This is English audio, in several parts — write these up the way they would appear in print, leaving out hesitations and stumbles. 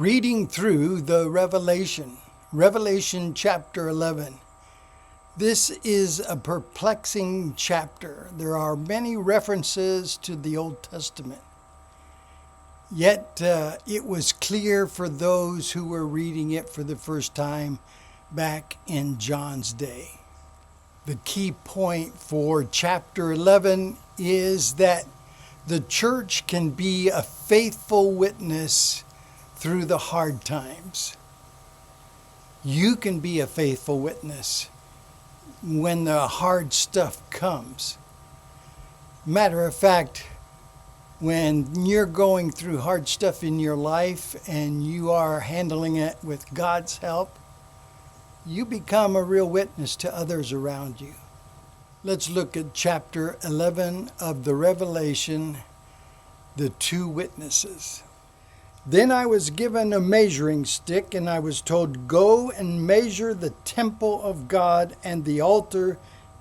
Reading through the Revelation chapter 11. This is a perplexing chapter. There are many references to the Old Testament. Yet it was clear for those who were reading it for the first time back in John's day. The key point for chapter 11 is that the church can be a faithful witness through the hard times. You can be a faithful witness when the hard stuff comes. Matter of fact, when you're going through hard stuff in your life and you are handling it with God's help, you become a real witness to others around you. Let's look at chapter 11 of the Revelation, the two witnesses. Then I was given a measuring stick, and I was told, "Go and measure the temple of God and the altar,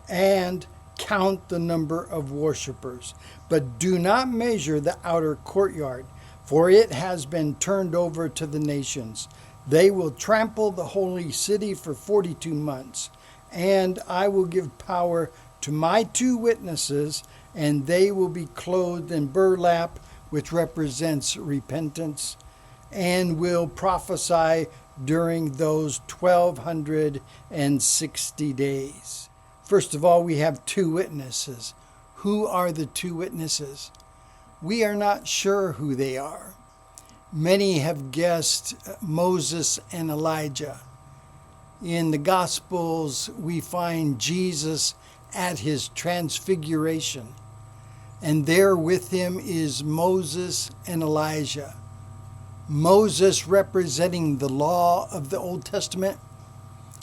and count the number of worshipers. But do not measure the outer courtyard, for it has been turned over to the nations. They will trample the holy city for 42 months, and I will give power to my two witnesses, and they will be clothed in burlap, which represents repentance, and will prophesy during those 1260 days. First of all, we have two witnesses. Who are the two witnesses? We are not sure who they are. Many have guessed Moses and Elijah. In the Gospels, we find Jesus at his transfiguration. And there with him is Moses and Elijah. Moses representing the law of the Old Testament,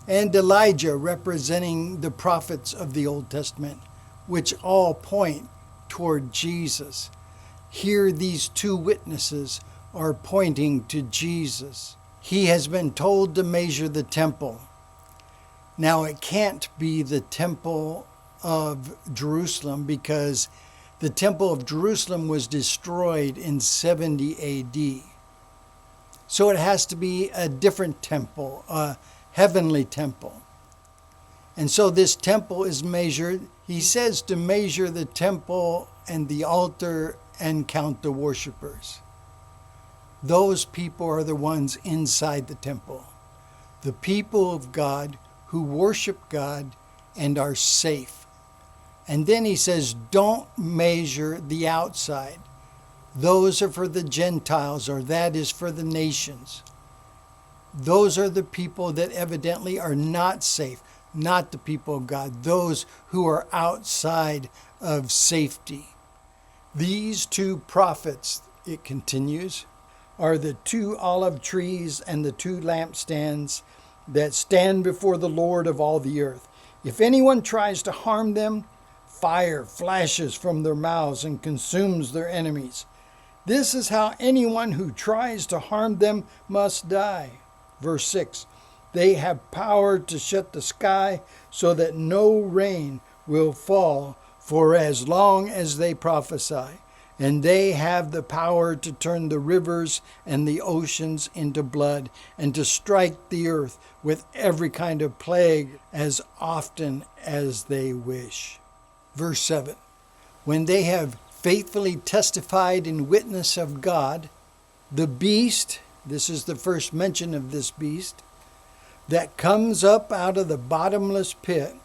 and Elijah representing the prophets of the Old Testament, which all point toward Jesus. Here these two witnesses are pointing to Jesus. He has been told to measure the temple. Now it can't be the temple of Jerusalem, because the temple of Jerusalem was destroyed in 70 AD. So it has to be a different temple, a heavenly temple. And so this temple is measured. He says to measure the temple and the altar and count the worshipers. Those people are the ones inside the temple, the people of God who worship God and are safe. And then he says, don't measure the outside. Those are for the Gentiles, or that is for the nations. Those are the people that evidently are not safe, not the people of God, those who are outside of safety. These two prophets, it continues, are the two olive trees and the two lampstands that stand before the Lord of all the earth. If anyone tries to harm them, fire flashes from their mouths and consumes their enemies. This is how anyone who tries to harm them must die. Verse 6, they have power to shut the sky so that no rain will fall for as long as they prophesy. And they have the power to turn the rivers and the oceans into blood, and to strike the earth with every kind of plague as often as they wish. Verse 7, when they have faithfully testified in witness of God, the beast, this is the first mention of this beast, that comes up out of the bottomless pit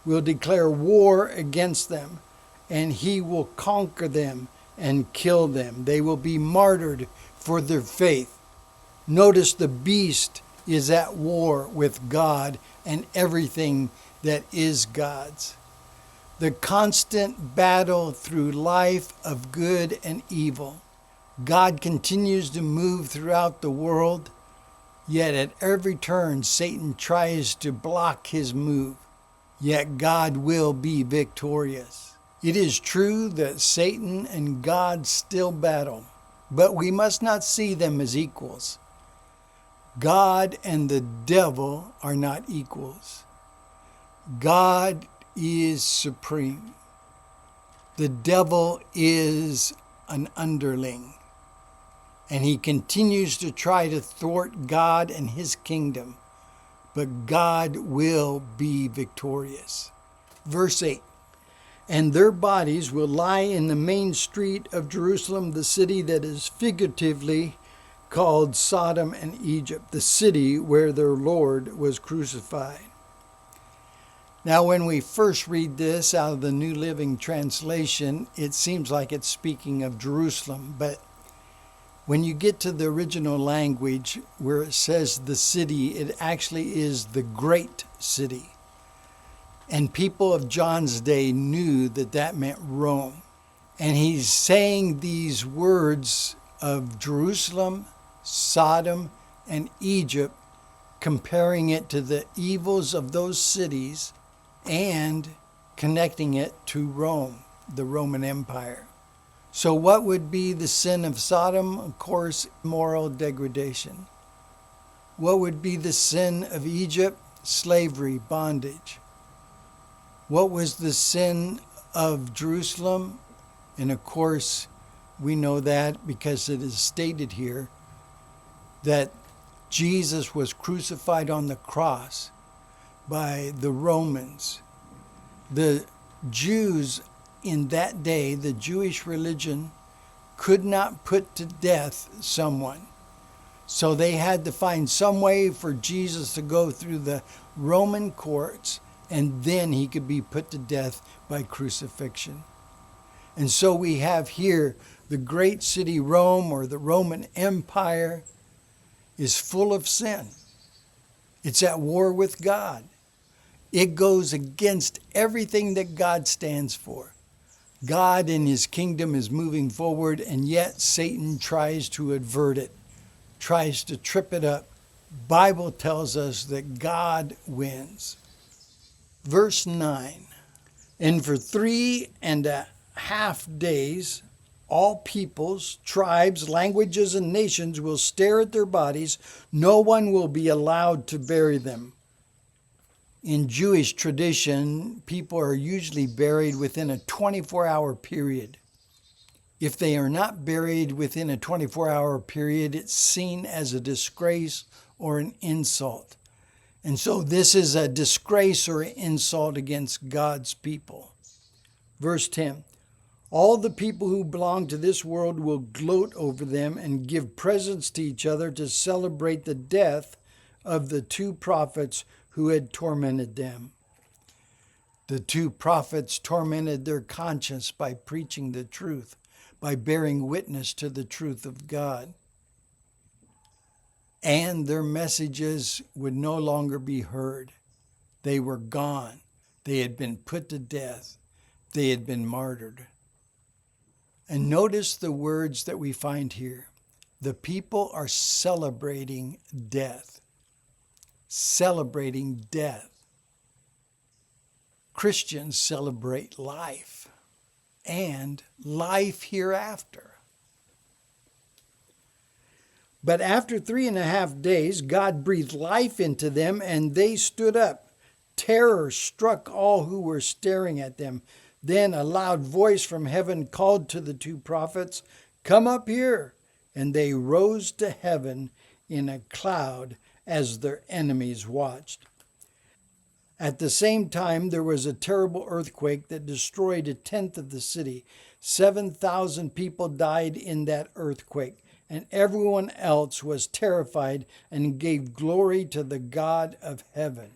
will declare war against them, and he will conquer them and kill them. They will be martyred for their faith. Notice the beast is at war with God and everything that is God's. The constant battle through life of good and evil. God continues to move throughout the world, yet at every turn Satan tries to block his move. Yet God will be victorious. It is true that Satan and God still battle, but we must not see them as equals. God and the devil are not equals. God is supreme. The devil is an underling. and he continues to try to thwart God and his kingdom. But God will be victorious. Verse 8, and their bodies will lie in the main street of Jerusalem, the city that is figuratively called Sodom and Egypt, the city where their Lord was crucified. Now, when we first read this out of the New Living Translation, it seems like it's speaking of Jerusalem. But when you get to the original language where it says the city, it actually is the great city. And people of John's day knew that that meant Rome. And he's saying these words of Jerusalem, Sodom, and Egypt, comparing it to the evils of those cities and connecting it to Rome, the Roman Empire. So what would be the sin of Sodom? Of course, moral degradation. What would be the sin of Egypt? Slavery, bondage. What was the sin of Jerusalem? And of course, we know that because it is stated here that Jesus was crucified on the cross by the Romans. The Jews in that day, the Jewish religion, could not put to death someone. So they had to find some way for Jesus to go through the Roman courts, and then he could be put to death by crucifixion. And so we have here the great city Rome, or the Roman Empire, is full of sin. It's at war with God. It goes against everything that God stands for. God in his kingdom is moving forward, and yet Satan tries to avert it, tries to trip it up. Bible tells us that God wins. Verse 9, and for 3.5 days, all peoples, tribes, languages, and nations will stare at their bodies. No one will be allowed to bury them. In Jewish tradition, people are usually buried within a 24-hour period. If they are not buried within a 24-hour period, it's seen as a disgrace or an insult. And so this is a disgrace or an insult against God's people. Verse 10, all the people who belong to this world will gloat over them and give presents to each other to celebrate the death of the two prophets who had tormented them. The two prophets tormented their conscience by preaching the truth, by bearing witness to the truth of God. And their messages would no longer be heard. They were gone. They had been put to death. They had been martyred. And notice the words that we find here. The people are celebrating death. Celebrating death. Christians celebrate life and life hereafter. But after 3.5 days, God breathed life into them, and they stood up. Terror struck all who were staring at them. Then a loud voice from heaven called to the two prophets, "Come up here." And they rose to heaven in a cloud as their enemies watched. At the same time, there was a terrible earthquake that destroyed 1/10 of the city. 7,000 people died in that earthquake, and everyone else was terrified and gave glory to the God of heaven.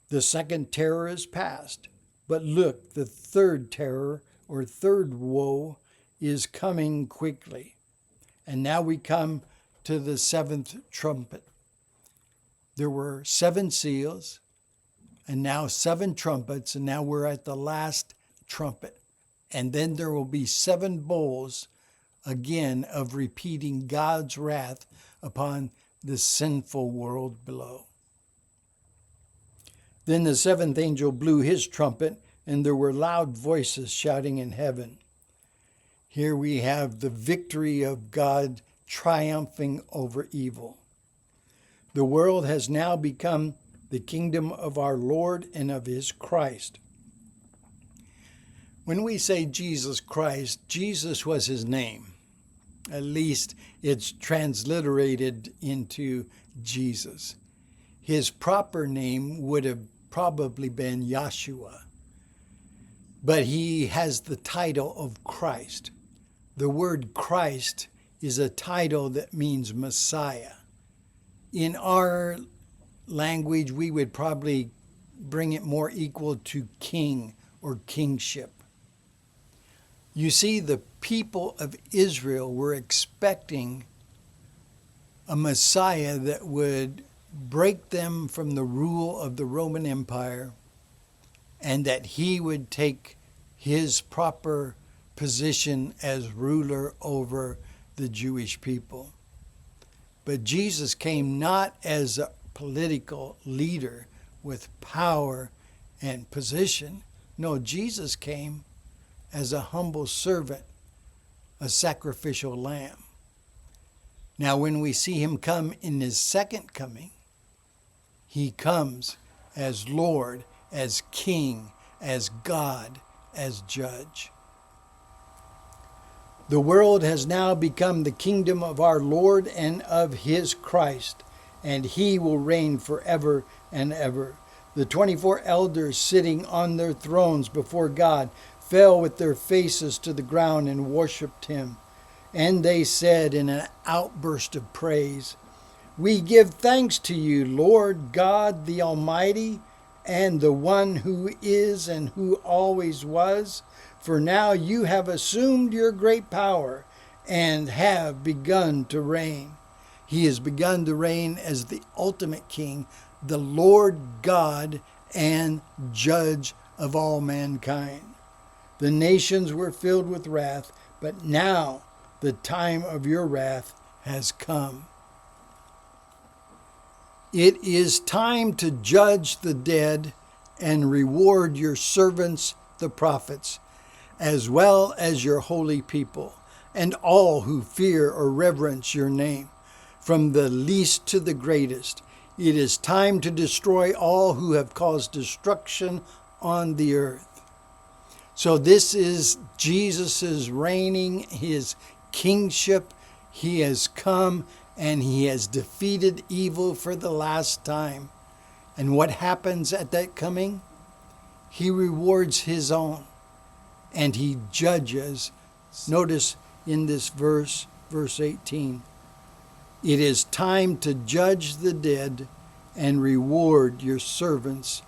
The second terror is past, but look, the third terror, or third woe, is coming quickly. And now we come to the seventh trumpet. There were 7 seals, and now 7 trumpets, and now we're at the last trumpet. And then there will be 7 bowls, again, of repeating God's wrath upon the sinful world below. Then the 7th angel blew his trumpet, and there were loud voices shouting in heaven. Here we have the victory of God triumphing over evil. The world has now become the kingdom of our Lord and of his Christ. When we say Jesus Christ, Jesus was his name. At least it's transliterated into Jesus. His proper name would have probably been Yahshua, but he has the title of Christ. The word Christ is a title that means Messiah. In our language, we would probably bring it more equal to king or kingship. You see, the people of Israel were expecting a Messiah that would break them from the rule of the Roman Empire, and that he would take his proper position as ruler over the Jewish people. But Jesus came not as a political leader with power and position. No, Jesus came as a humble servant, a sacrificial lamb. Now, when we see him come in his second coming, he comes as Lord, as King, as God, as Judge. The world has now become the kingdom of our Lord and of his Christ, and he will reign forever and ever. The 24 elders sitting on their thrones before God fell with their faces to the ground and worshipped him. And they said in an outburst of praise, "We give thanks to you, Lord God the Almighty, and the one who is and who always was, for now you have assumed your great power and have begun to reign." He has begun to reign as the ultimate king, the Lord God and Judge of all mankind. The nations were filled with wrath, but now the time of your wrath has come. It is time to judge the dead and reward your servants, the prophets, as well as your holy people, and all who fear or reverence your name, from the least to the greatest. It is time to destroy all who have caused destruction on the earth. So this is Jesus' reigning, his kingship. He has come and he has defeated evil for the last time. And what happens at that coming? He rewards his own and he judges. Notice in this verse 18, it is time to judge the dead and reward your servants,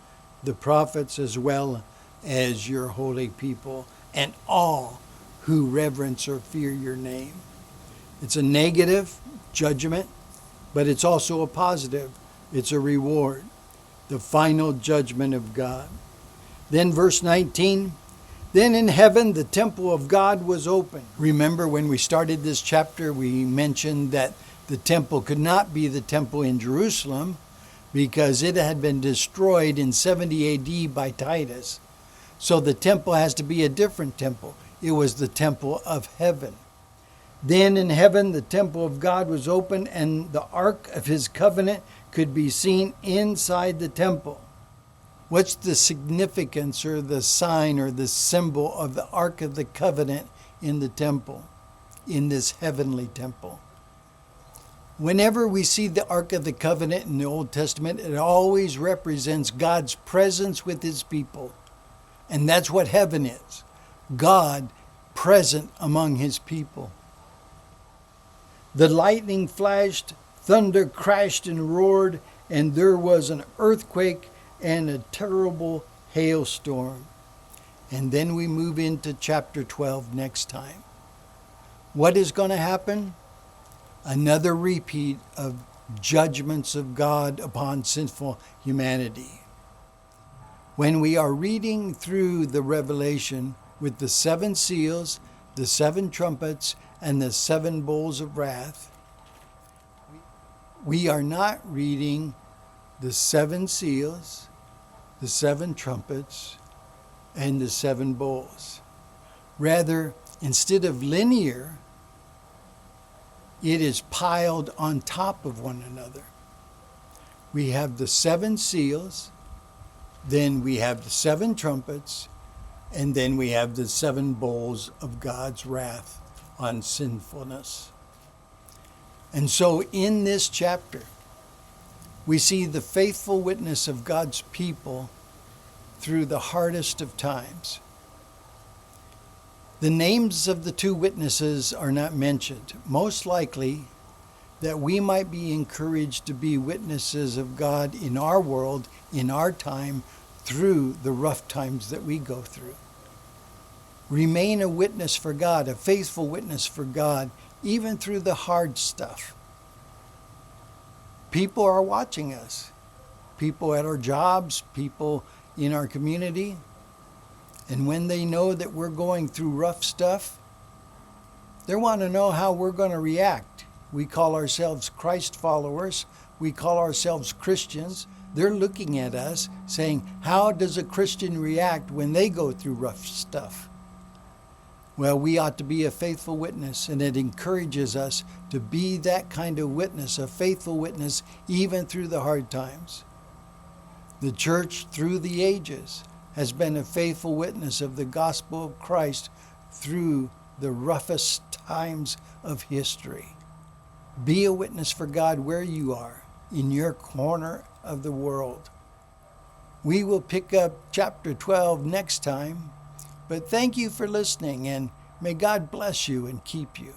the prophets, as well as your holy people, and all who reverence or fear your name. It's a negative judgment, but it's also a positive. It's a reward, the final judgment of God. Then verse 19, then in heaven the temple of God was open. Remember when we started this chapter, we mentioned that the temple could not be the temple in Jerusalem because it had been destroyed in 70 AD by Titus. So the temple has to be a different temple. It was the temple of heaven. Then in heaven the temple of God was open, and the ark of his covenant could be seen inside the temple. What's the significance or the sign or the symbol of the ark of the covenant in the temple, in this heavenly temple? Whenever we see the Ark of the Covenant in the Old Testament, it always represents God's presence with his people. And that's what heaven is. God present among his people. The lightning flashed, thunder crashed and roared, and there was an earthquake and a terrible hailstorm. And then we move into chapter 12 next time. What is going to happen? Another repeat of judgments of God upon sinful humanity. When we are reading through the Revelation with the 7 seals, the 7 trumpets, and the 7 bowls of wrath, we are not reading the 7 seals, the 7 trumpets, and the 7 bowls. Rather, instead of linear, it is piled on top of one another. We have the 7 seals, then we have the 7 trumpets, and then we have the 7 bowls of God's wrath on sinfulness. And so in this chapter, we see the faithful witness of God's people through the hardest of times. The names of the two witnesses are not mentioned, most likely that we might be encouraged to be witnesses of God in our world, in our time, through the rough times that we go through. Remain a witness for God, a faithful witness for God, even through the hard stuff. People are watching us. People at our jobs, people in our community. And when they know that we're going through rough stuff, they want to know how we're going to react. We call ourselves Christ followers. We call ourselves Christians. They're looking at us saying, how does a Christian react when they go through rough stuff? Well, we ought to be a faithful witness, and it encourages us to be that kind of witness, a faithful witness, even through the hard times. The church, through the ages, has been a faithful witness of the gospel of Christ through the roughest times of history. Be a witness for God where you are, in your corner of the world. We will pick up chapter 12 next time, but thank you for listening, and may God bless you and keep you.